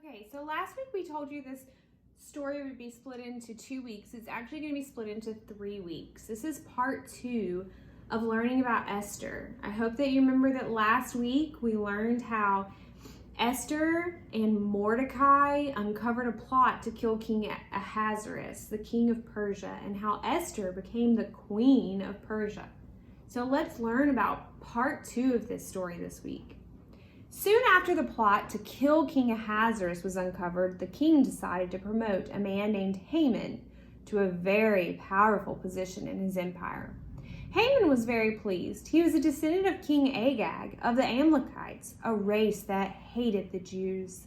Okay, so last week we told you this story would be split into 2 weeks. It's actually going to be split into 3 weeks. This is part 2 of learning about Esther. I hope that you remember that last week we learned how Esther and Mordecai uncovered a plot to kill King Ahasuerus, the king of Persia, and how Esther became the queen of Persia. So let's learn about part 2 of this story this week. Soon after the plot to kill King Ahasuerus was uncovered, the king decided to promote a man named Haman to a very powerful position in his empire. Haman was very pleased. He was a descendant of King Agag of the Amalekites, a race that hated the Jews.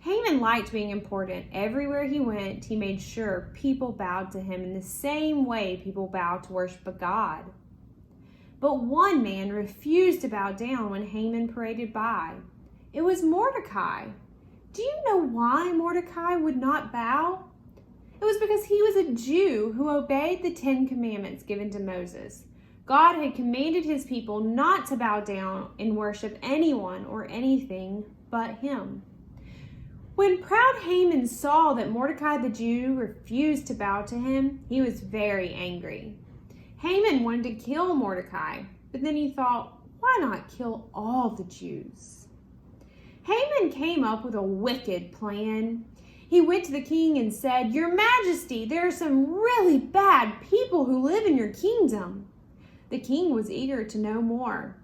Haman liked being important. Everywhere he went, he made sure people bowed to him in the same way people bow to worship a god. But one man refused to bow down when Haman paraded by. It was Mordecai. Do you know why Mordecai would not bow? It was because he was a Jew who obeyed the 10 Commandments given to Moses. God had commanded his people not to bow down and worship anyone or anything but him. When proud Haman saw that Mordecai the Jew refused to bow to him, he was very angry. Haman wanted to kill Mordecai, but then he thought, why not kill all the Jews? Haman came up with a wicked plan. He went to the king and said, "Your Majesty, there are some really bad people who live in your kingdom." The king was eager to know more.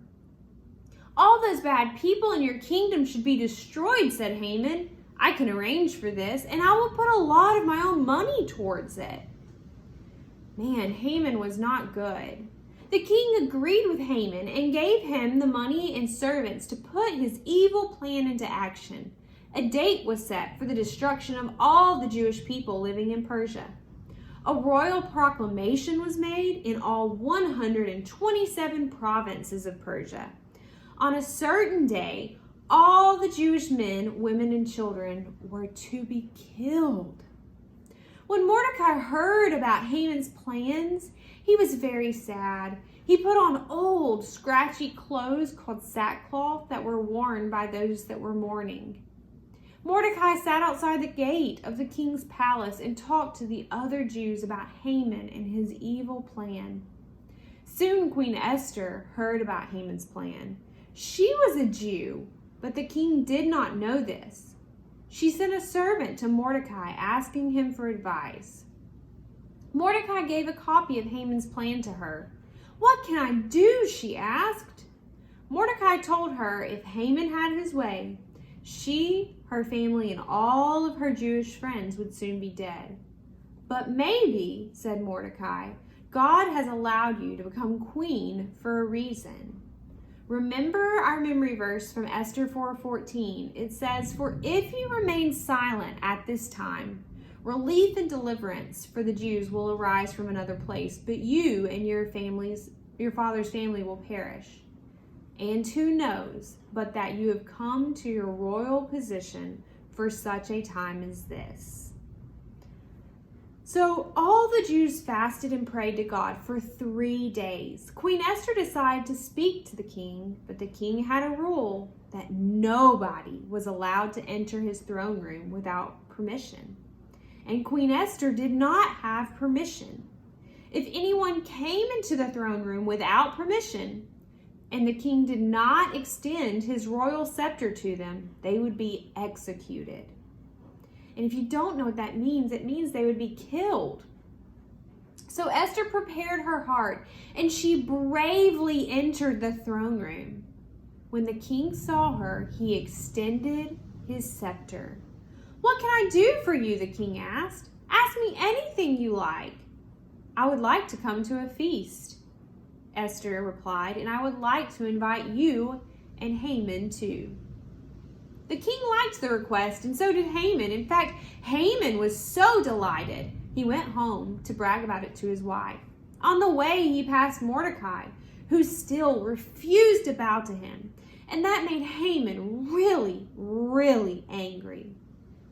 "All those bad people in your kingdom should be destroyed," said Haman. "I can arrange for this, and I will put a lot of my own money towards it." Man, Haman was not good. The king agreed with Haman and gave him the money and servants to put his evil plan into action. A date was set for the destruction of all the Jewish people living in Persia. A royal proclamation was made in all 127 provinces of Persia. On a certain day, all the Jewish men, women, and children were to be killed. When Mordecai heard about Haman's plans, he was very sad. He put on old, scratchy clothes called sackcloth that were worn by those that were mourning. Mordecai sat outside the gate of the king's palace and talked to the other Jews about Haman and his evil plan. Soon Queen Esther heard about Haman's plan. She was a Jew, but the king did not know this. She sent a servant to Mordecai asking him for advice. Mordecai gave a copy of Haman's plan to her. "What can I do?" she asked. Mordecai told her if Haman had his way, she, her family, and all of her Jewish friends would soon be dead. "But maybe," said Mordecai, "God has allowed you to become queen for a reason." Remember our memory verse from Esther 4:14. It says, "For if you remain silent at this time, relief and deliverance for the Jews will arise from another place, but you and your father's family will perish. And who knows but that you have come to your royal position for such a time as this." So all the Jews fasted and prayed to God for 3 days. Queen Esther decided to speak to the king, but the king had a rule that nobody was allowed to enter his throne room without permission. And Queen Esther did not have permission. If anyone came into the throne room without permission, and the king did not extend his royal scepter to them, they would be executed. And if you don't know what that means, it means they would be killed. So Esther prepared her heart, and she bravely entered the throne room. When the king saw her, he extended his scepter. "What can I do for you?" the king asked. "Ask me anything you like." "I would like to come to a feast," Esther replied, "and I would like to invite you and Haman too." The king liked the request, and so did Haman. In fact, Haman was so delighted, he went home to brag about it to his wife. On the way, he passed Mordecai, who still refused to bow to him, and that made Haman really, really angry.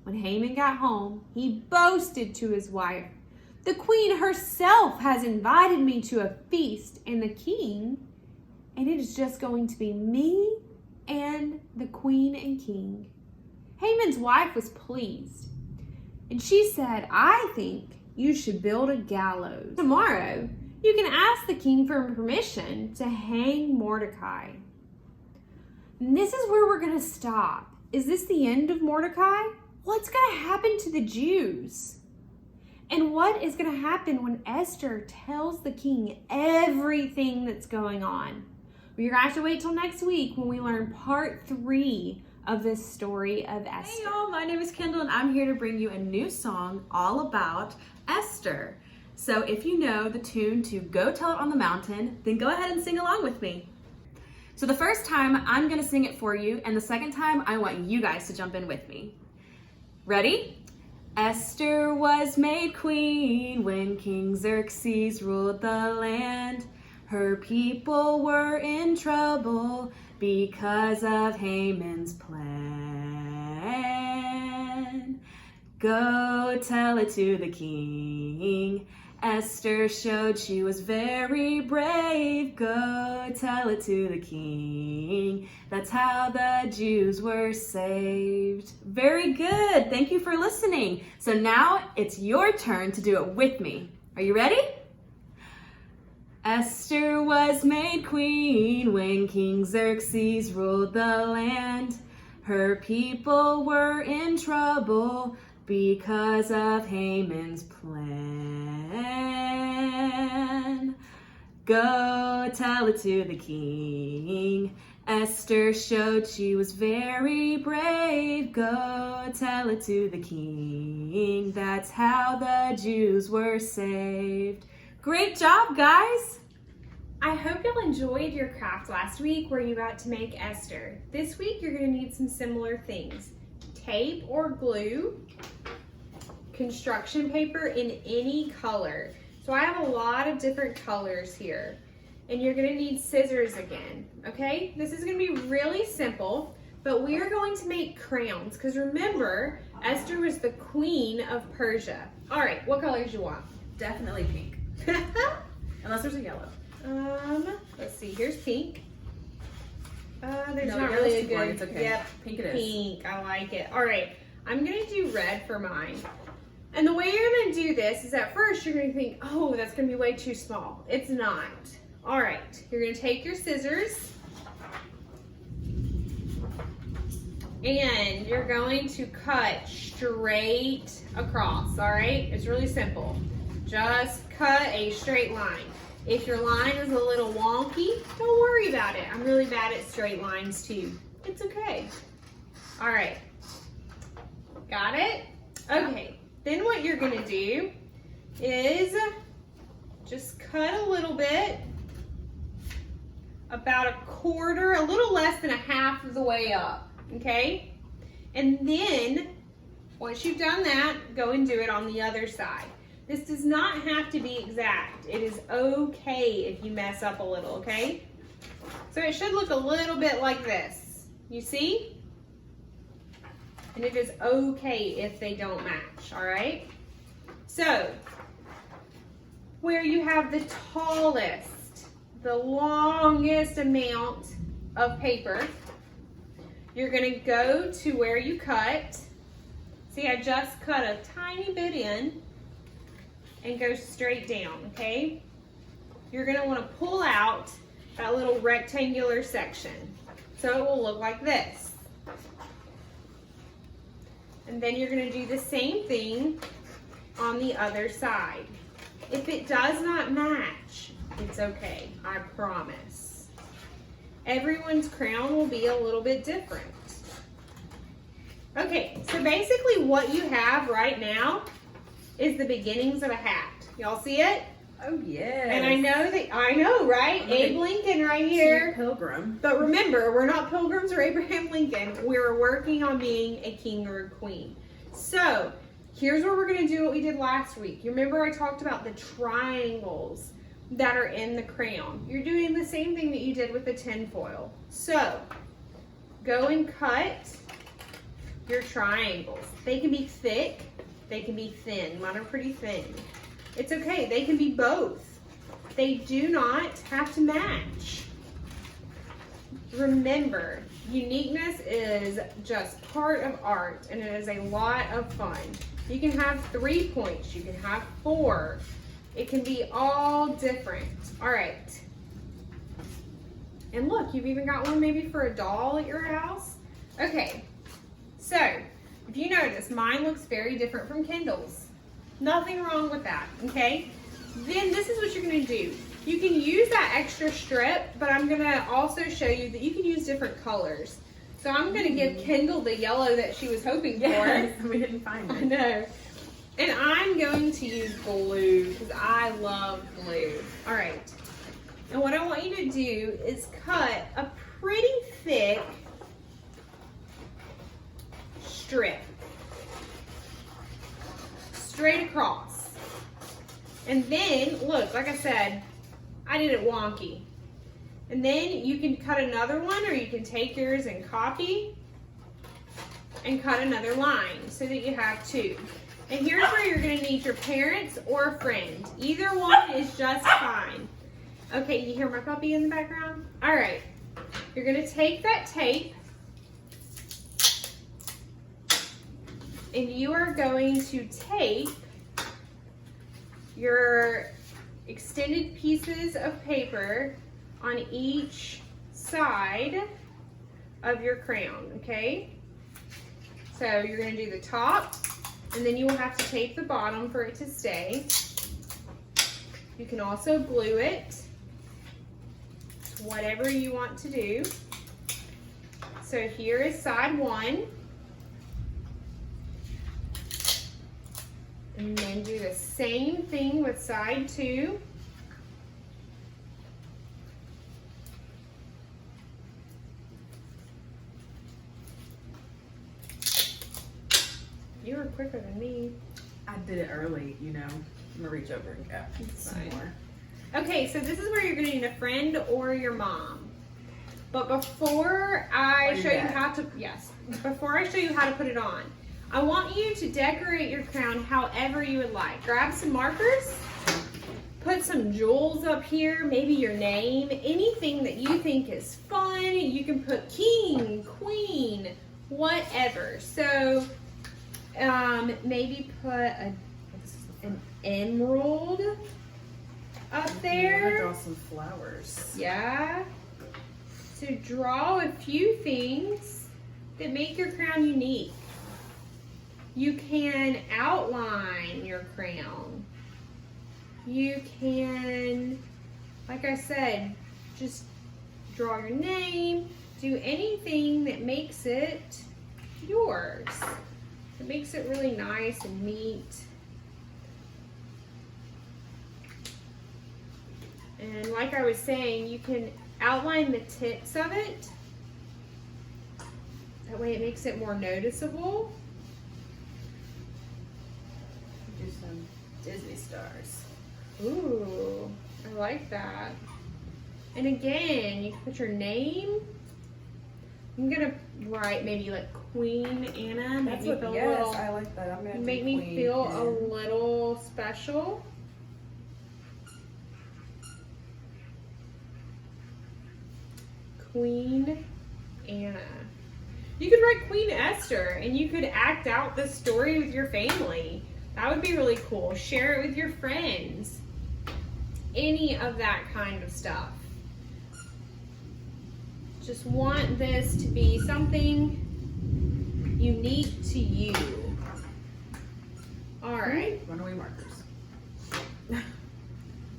When Haman got home, he boasted to his wife, "The queen herself has invited me to a feast, and the king, and it is just going to be me and the queen and king." Haman's wife was pleased, and she said, "I think you should build a gallows. Tomorrow, you can ask the king for permission to hang Mordecai." And this is where we're going to stop. Is this the end of Mordecai? What's going to happen to the Jews? And what is going to happen when Esther tells the king everything that's going on? Well, you're going to have to wait till next week when we learn part 3 of this story of Esther. Hey y'all, my name is Kendall and I'm here to bring you a new song all about Esther. So if you know the tune to Go Tell It on the Mountain, then go ahead and sing along with me. So the first time I'm going to sing it for you, and the second time I want you guys to jump in with me. Ready? Esther was made queen when King Xerxes ruled the land. Her people were in trouble because of Haman's plan. Go tell it to the king. Esther showed she was very brave. Go tell it to the king. That's how the Jews were saved. Very good. Thank you for listening. So now it's your turn to do it with me. Are you ready? Esther was made queen when King Xerxes ruled the land. Her people were in trouble because of Haman's plan. Go tell it to the king. Esther showed she was very brave. Go tell it to the king. That's how the Jews were saved. Great job, guys! I hope y'all enjoyed your craft last week where you got to make Esther. This week you're going to need some similar things. Tape or glue, construction paper in any color. So I have a lot of different colors here. And you're going to need scissors again, okay? This is going to be really simple, but we are going to make crowns because remember, Esther was the queen of Persia. All right, what colors you want? Definitely pink. Unless there's a yellow. Let's see, here's pink. There's No, not yellow's really a too good. boring, it's okay. Yep, Pink it is. Pink, I like it. All right, I'm gonna do red for mine. And the way you're gonna do this is at first you're gonna think, oh, that's gonna be way too small. It's not. All right, you're gonna take your scissors and you're going to cut straight across, all right? It's really simple. Just cut a straight line. If your line is a little wonky, don't worry about it. I'm really bad at straight lines too. It's okay. All right. Got it? Okay. Then what you're gonna do is just cut a little bit, about a quarter, a little less than a half of the way up, okay? And then, once you've done that, go and do it on the other side. This does not have to be exact. It is okay if you mess up a little, okay? So it should look a little bit like this. You see? And it is okay if they don't match, all right? So, where you have the tallest, the longest amount of paper, you're gonna go to where you cut. See, I just cut a tiny bit in and go straight down, okay? You're gonna wanna pull out that little rectangular section. So it will look like this. And then you're gonna do the same thing on the other side. If it does not match, it's okay, I promise. Everyone's crown will be a little bit different. Okay, so basically what you have right now is the beginnings of a hat. Y'all see it? Oh, yes. And I know, right? Abe Lincoln right here. Pilgrim. But remember, we're not pilgrims or Abraham Lincoln. We're working on being a king or a queen. So, here's where we're going to do what we did last week. You remember I talked about the triangles that are in the crown. You're doing the same thing that you did with the tinfoil. So, go and cut your triangles. They can be thick. They can be thin. Mine are pretty thin. It's okay. They can be both. They do not have to match. remember, uniqueness is just part of art, and it is a lot of fun. You can have 3 points, you can have 4. It can be all different. All right. And look, you've even got one maybe for a doll at your house. Okay, so if you notice, mine looks very different from Kendall's. Nothing wrong with that, okay? Then this is what you're gonna do. You can use that extra strip, but I'm gonna also show you that you can use different colors. So I'm gonna give Kendall the yellow that she was hoping for. We didn't find it. I know. And I'm going to use blue because I love blue. All right. And what I want you to do is cut a pretty thick strip straight across. And then, look, like I said, I did it wonky. And then you can cut another one, or you can take yours and copy and cut another line so that you have 2. And here's where you're going to need your parents or a friend. Either one is just fine. Okay, you hear my puppy in the background? All right. You're going to take that tape and you are going to tape your extended pieces of paper on each side of your crown, okay? So you're going to do the top, and then you will have to tape the bottom for it to stay. You can also glue it. Whatever you want to do. So here is side 1. And then do the same thing with side 2. You were quicker than me. I did it early, you know. I'm gonna reach over and get some Fine. more. Okay, so this is where you're gonna need a friend or your mom. But before I show you how to, before I show you how to put it on, I want you to decorate your crown however you would like. Grab some markers, put some jewels up here, maybe your name, anything that you think is fun. You can put king, queen, whatever. So maybe put an emerald up there. I'm gonna draw some flowers. Yeah. To draw a few things that make your crown unique. You can outline your crown. You can, like I said, just draw your name, do anything that makes it yours. It makes it really nice and neat. And like I was saying, you can outline the tips of it. That way it makes it more noticeable. Do some Disney stars. Ooh, I like that. And again, you can put your name. I'm gonna write maybe like Queen Anna. That's what, yes, I like that. I'm gonna make do me Queen feel Anne. a little special. Queen Anna. You could write Queen Esther and you could act out this story with your family. That would be really cool. Share it with your friends. Any of that kind of stuff. Just want this to be something unique to you. All right. Runaway markers.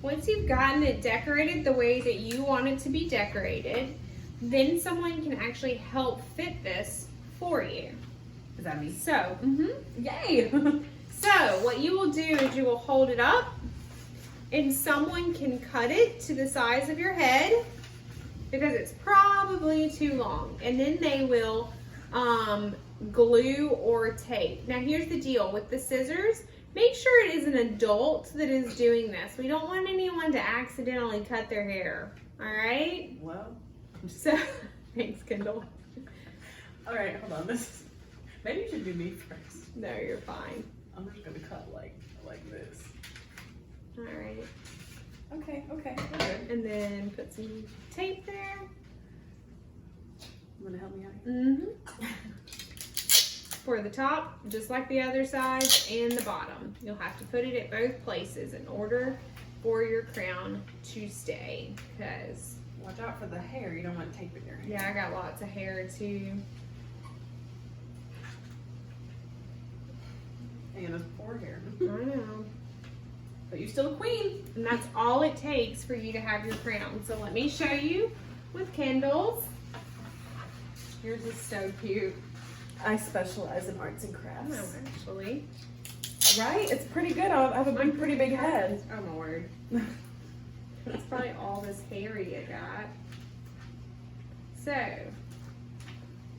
Once you've gotten it decorated the way that you want it to be decorated, then someone can actually help fit this for you. Is that me? So, Yay! so what you will do is you will hold it up and someone can cut it to the size of your head because it's probably too long. And then they will glue or tape. Now here's the deal with the scissors. Make sure it is an adult that is doing this. We don't want anyone to accidentally cut their hair. All right? Well. So, thanks, Kendall. All right, hold on. Maybe you should do me first. No, you're fine. I'm just gonna cut like this. All right. Okay. Okay. And then put some tape there. You want to help me out here? Mm-hmm. For the top, just like the other side, and the bottom. You'll have to put it at both places in order for your crown to stay. Because Watch out for the hair. You don't want to tape in your hair. yeah, I got lots of hair too. Anna's poor hair. I know. But you're still a queen. And that's all it takes for you to have your crown. So let me show you with Kendall's. Yours is so cute. I specialize in arts and I crafts. know, actually. Right? It's pretty good. I have a pretty big head. Oh my word. That's probably all this hair you got. So,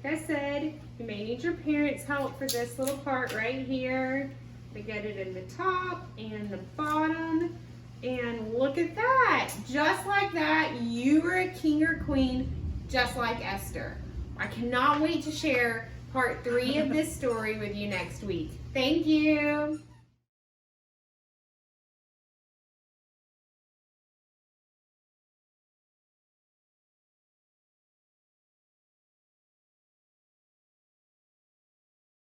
like I said, you may need your parents' help for this little part right here. We get it in the top and the bottom. And look at that. Just like that, you were a king or queen, just like Esther. I cannot wait to share part 3 of this story with you next week. Thank you.